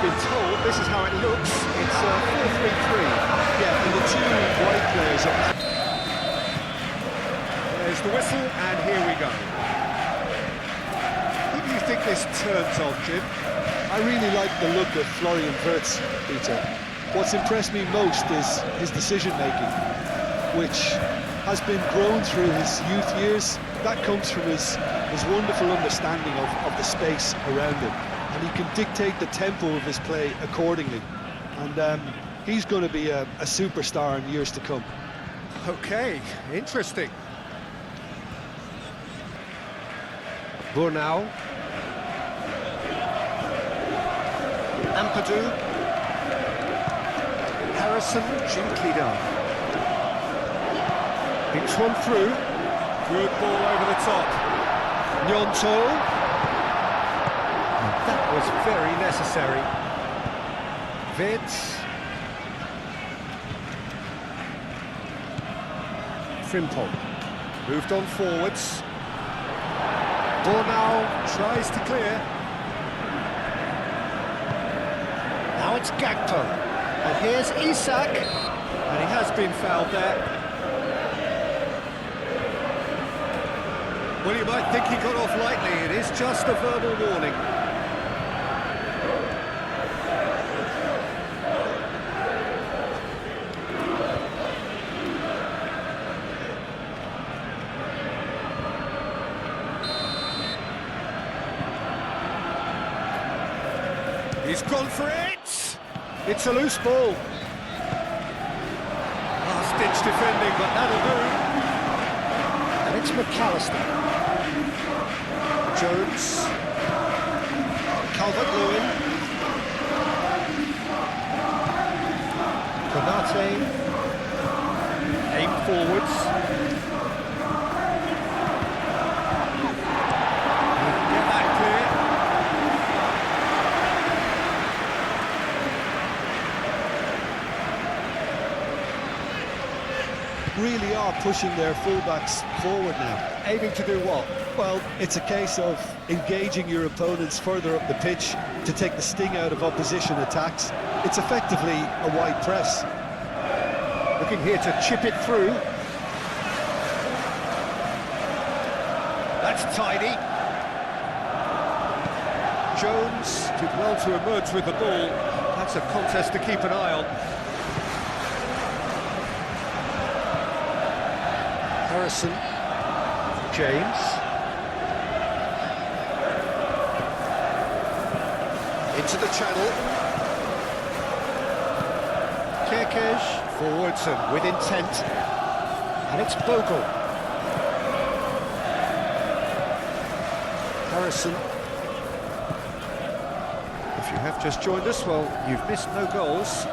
been told this is how it looks. It's 4-3-3. Yeah, and the two wide players up. There's the whistle, and here we go. Who do you think this turns on, Jim? I really like the look of Florian Wirtz, Peter. What's impressed me most is his decision-making, which has been grown through his youth years. That comes from his wonderful understanding of the space around him. And he can dictate the tempo of his play accordingly. And he's going to be a superstar in years to come. Okay, interesting. Burnau. Ampadu. Harrison, gently done. It's one through. Good ball over the top. Gnonto. That was very necessary. Wirtz. Frimpong. Moved on forwards. Burnau tries to clear. Now it's Gakpo. And here's Isak. And he has been fouled there. Well, you might think he got off lightly. It is just a verbal warning. He's gone for it! It's a loose ball. Last-ditch defending, but that'll do. And it's McAllister. Jones. Calvert-Lewin. Konate. Aim forwards. Get that clear. Really are pushing their fullbacks forward now. Aiming to do what? Well, it's a case of engaging your opponents further up the pitch to take the sting out of opposition attacks. It's effectively a wide press. Looking here to chip it through. That's tidy. Jones did well to emerge with the ball. That's a contest to keep an eye on. Harrison. James. Into the channel. Kerkez forwards and with intent. And it's Bogle. Harrison. If you have just joined us, well, you've missed no goals.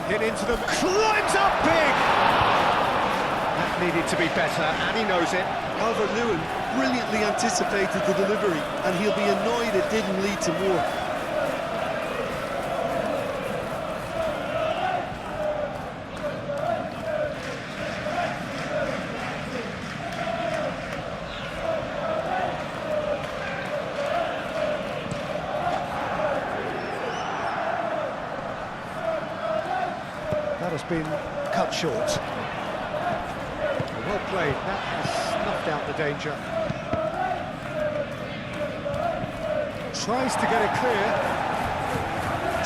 Hit into them, climbs up big! That needed to be better, and he knows it. Calvert-Lewin brilliantly anticipated the delivery, and he'll be annoyed it didn't lead to more. That has been cut short. Well played, that has snuffed out the danger. Tries to get it clear.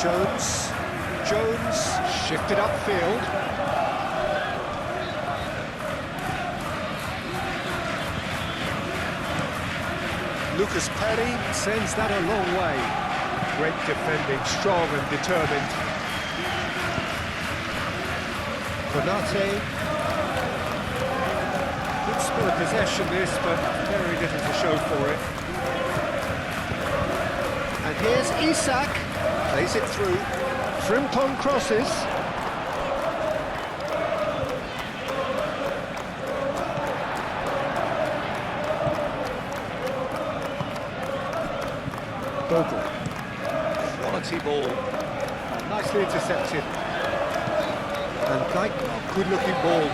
Jones shifted upfield. Lucas Perry sends that a long way. Great defending, strong and determined. Konate. Good spell of possession this, but very little to show for it. And here's Isak. Plays it through. Frimpong crosses. Bogle. Quality ball. Nicely intercepted. And Gakpo, good-looking ball.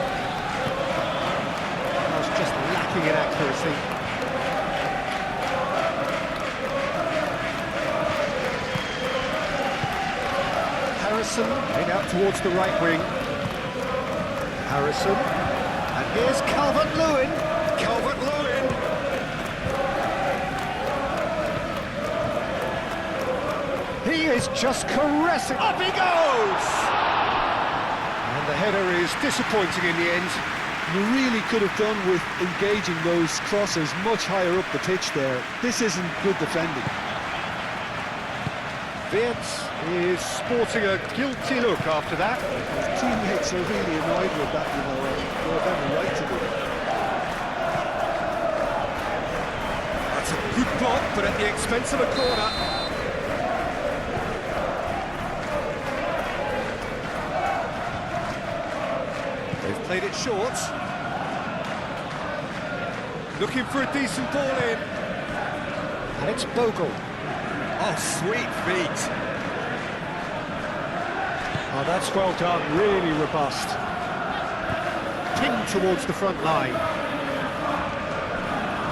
Was just lacking in accuracy. Harrison, in out towards the right wing. Harrison, and here's Calvert-Lewin. Calvert-Lewin. He is just caressing. Up he goes! And the header is disappointing in the end. You really could have done with engaging those crossers much higher up the pitch there. This isn't good defending. Wirtz is sporting a guilty look after that. His teammates are really annoyed with that, you know, they have every right to do it. That's a good block, but at the expense of a corner. They've played it short. Looking for a decent ball in. And it's Bogle. Oh, sweet feet. Oh, that's well done, really robust. Ping towards the front line.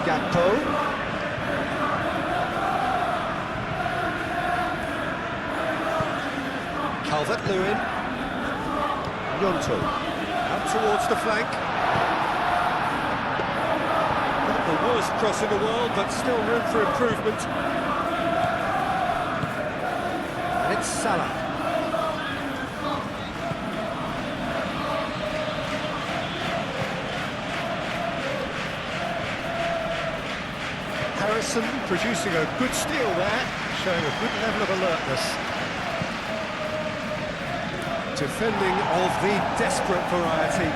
Gakpo. Calvert-Lewin. Gnonto. Out towards the flank. Not the worst cross in the world, but still room for improvement. And it's Salah. Harrison producing a good steal there, showing a good level of alertness. Defending of the desperate variety.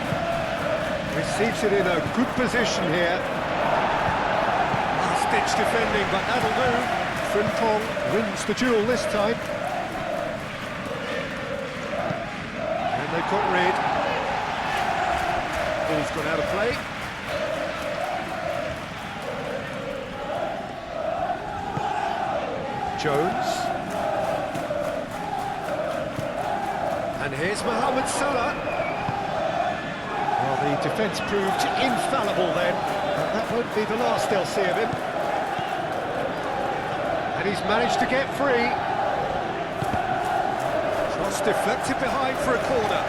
Receives it in a good position here. Last-ditch defending, but that'll do. Frimpong wins the duel this time. And they've got rid. Ball's gone out of play. Jones. And here's Mohamed Salah. Well, the defence proved infallible then, but that won't be the last they'll see of him. And he's managed to get free. Cross deflected behind for a corner.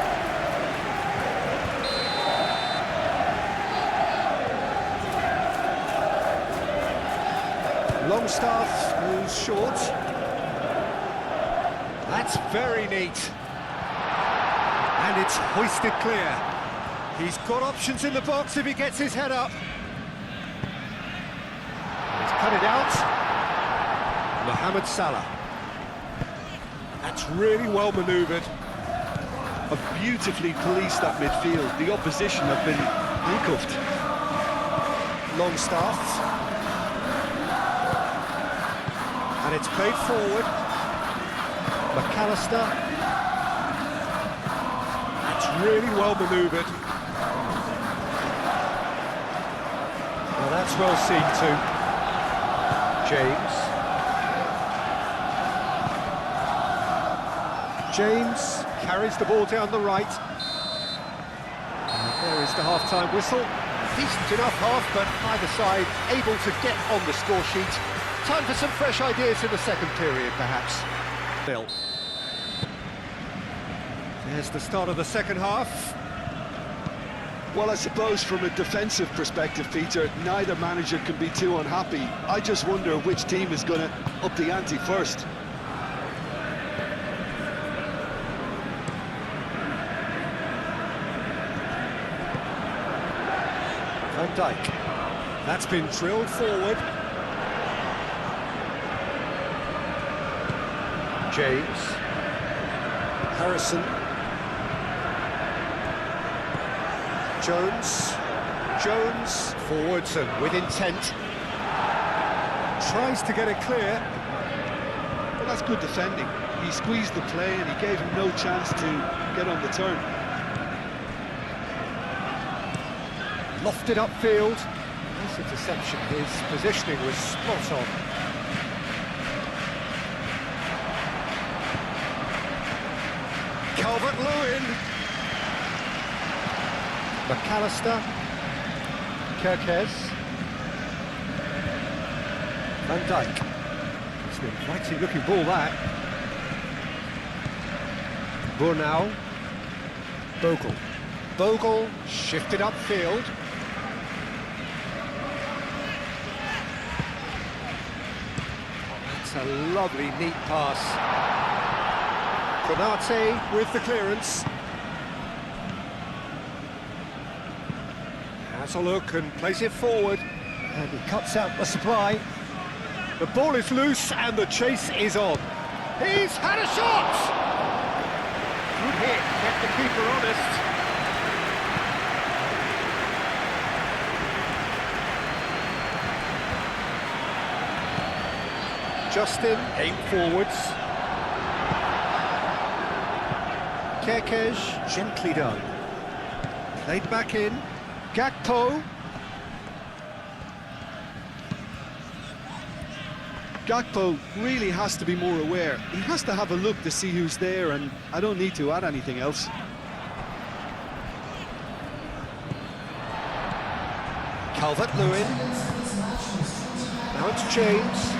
Longstaff moves short. That's very neat. And it's hoisted clear. He's got options in the box if he gets his head up. He's cut it out. Mohamed Salah. That's really well manoeuvred. Have beautifully policed that midfield. The opposition have been handcuffed. Longstaff. And it's played forward. McAllister. That's really well manoeuvred. Well, that's well seen too. James carries the ball down the right. And there is the half-time whistle. Decent enough half, but either side able to get on the score sheet. Time for some fresh ideas in the second period, perhaps. Bill. There's the start of the second half. Well, I suppose from a defensive perspective, Peter, neither manager can be too unhappy. I just wonder which team is going to up the ante first. Van Dijk. That's been drilled forward. James. Harrison. Jones forwards and with intent. Tries to get it clear. Well, that's good defending. He squeezed the play and he gave him no chance to get on the turn. Lofted upfield. Nice interception. His positioning was spot on. Calvert-Lewin. McAllister. Kirkes. Van Dijk. It's an inviting looking ball, that. Burnau. Bogle shifted upfield. That's a lovely, neat pass. Konate with the clearance. Has a look and plays it forward. And he cuts out the supply. The ball is loose and the chase is on. He's had a shot! Good hit, kept the keeper honest. Justin, aim forwards. Kerkez, gently done. Played back in. Gakpo. Gakpo really has to be more aware. He has to have a look to see who's there, and I don't need to add anything else. Calvert-Lewin. Now it's James.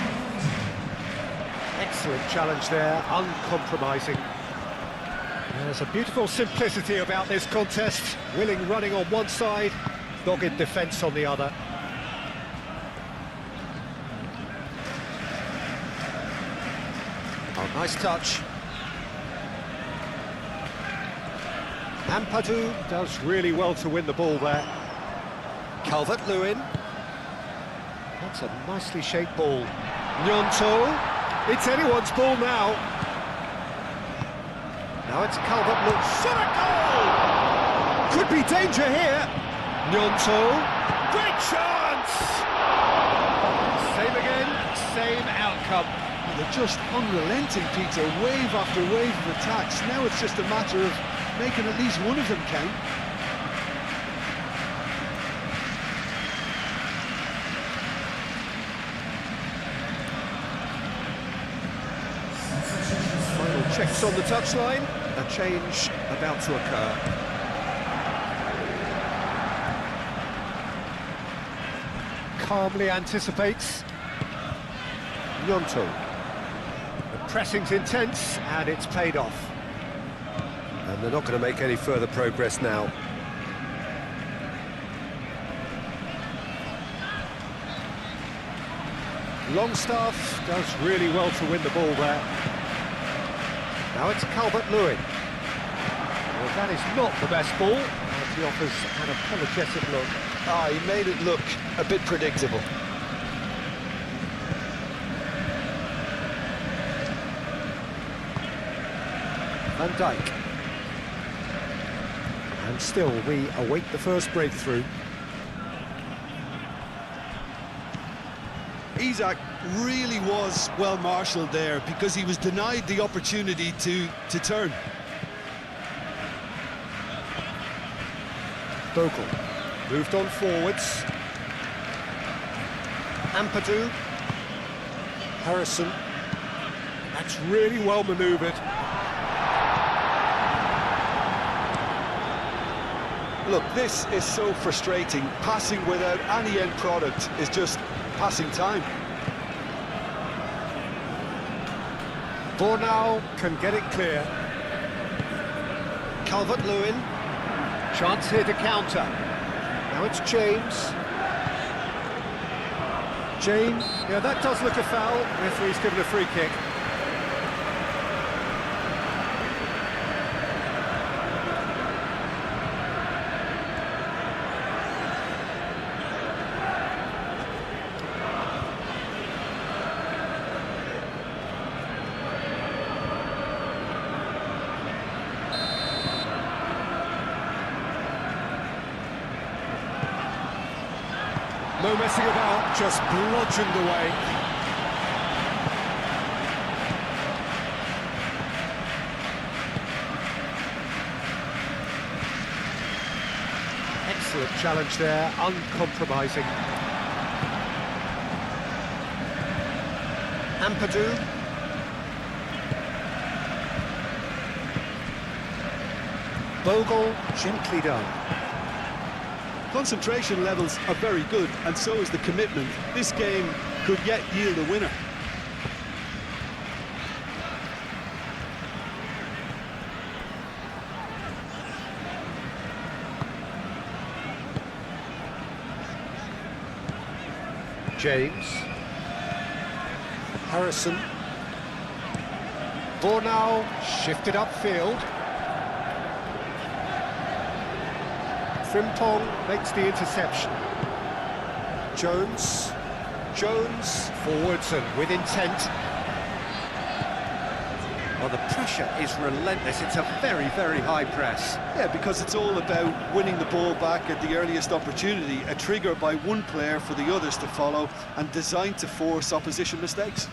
Excellent challenge there, uncompromising. There's a beautiful simplicity about this contest. Willing running on one side, dogged defence on the other. Oh, nice touch. Ampadu does really well to win the ball there. Calvert-Lewin. That's a nicely shaped ball. Gnonto. It's anyone's ball now. Now it's Calvert-Lewin. Shot a goal! Could be danger here. Gnonto. Great chance! Same again, same outcome. They're just unrelenting, Peter. Wave after wave of attacks. Now it's just a matter of making at least one of them count. Checks on the touchline, a change about to occur. Calmly anticipates. Gnonto. The pressing's intense and it's paid off. And they're not going to make any further progress now. Longstaff does really well to win the ball there. Now it's Calvert-Lewin. Well, that is not the best ball, and he offers an apologetic look. He made it look a bit predictable. Van Dijk. And still, we await the first breakthrough. Isak really was well marshalled there because he was denied the opportunity to turn. Bogle moved on forwards. Ampadu. Harrison. That's really well manoeuvred. Look, this is so frustrating. Passing without any end product is just passing time. Burnau can get it clear. Calvert-Lewin. Chance here to counter. Now it's James. James. Yeah, that does look a foul. Referee's given a free kick. No messing about, just bludgeoned away. Excellent challenge there, uncompromising. Ampadu. Bogle, gently done. Concentration levels are very good, and so is the commitment. This game could yet yield a winner. James. Harrison. Bornau shifted upfield. Frimpong makes the interception. Jones. Jones forwards and with intent. Well, the pressure is relentless. It's a very, very high press. Yeah, because it's all about winning the ball back at the earliest opportunity, a trigger by one player for the others to follow, and designed to force opposition mistakes.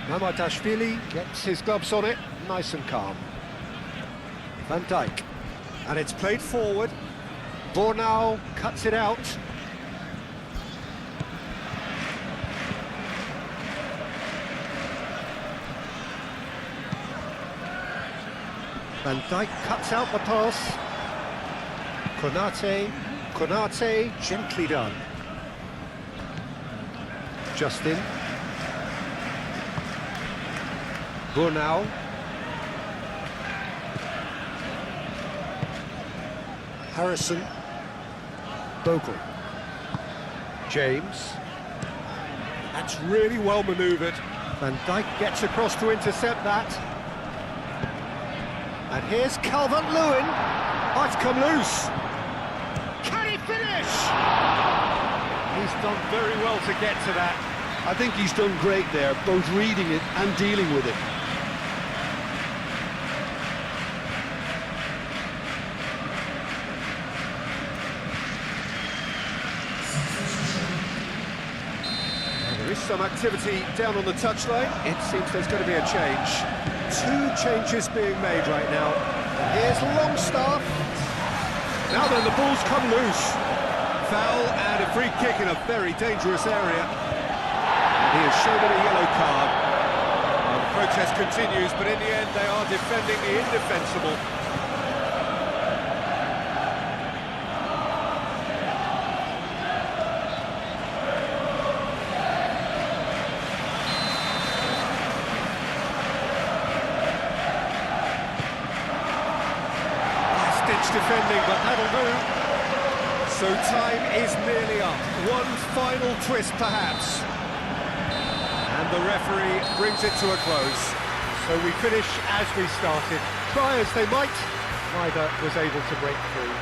Mamadashvili gets his gloves on it, nice and calm. Van Dijk, and it's played forward. Bornau cuts it out. Van Dijk cuts out the pass. Konate, gently done. Justin. Bornau. Harrison. Bogle. James. That's really well manoeuvred. Van Dijk gets across to intercept that. And here's Calvert-Lewin. Oh, it's come loose. Can he finish? He's done very well to get to that. I think he's done great there, both reading it and dealing with it. There is some activity down on the touchline. It seems there's going to be a change. Two changes being made right now. And here's Longstaff. Now then, the ball's come loose. Foul and a free kick in a very dangerous area. And he has shown it a yellow card. Well, the protest continues, but in the end they are defending the indefensible. Defending, but that'll do. So time is nearly up. One final twist, perhaps. And the referee brings it to a close. So we finish as we started. Try as they might, neither was able to break through.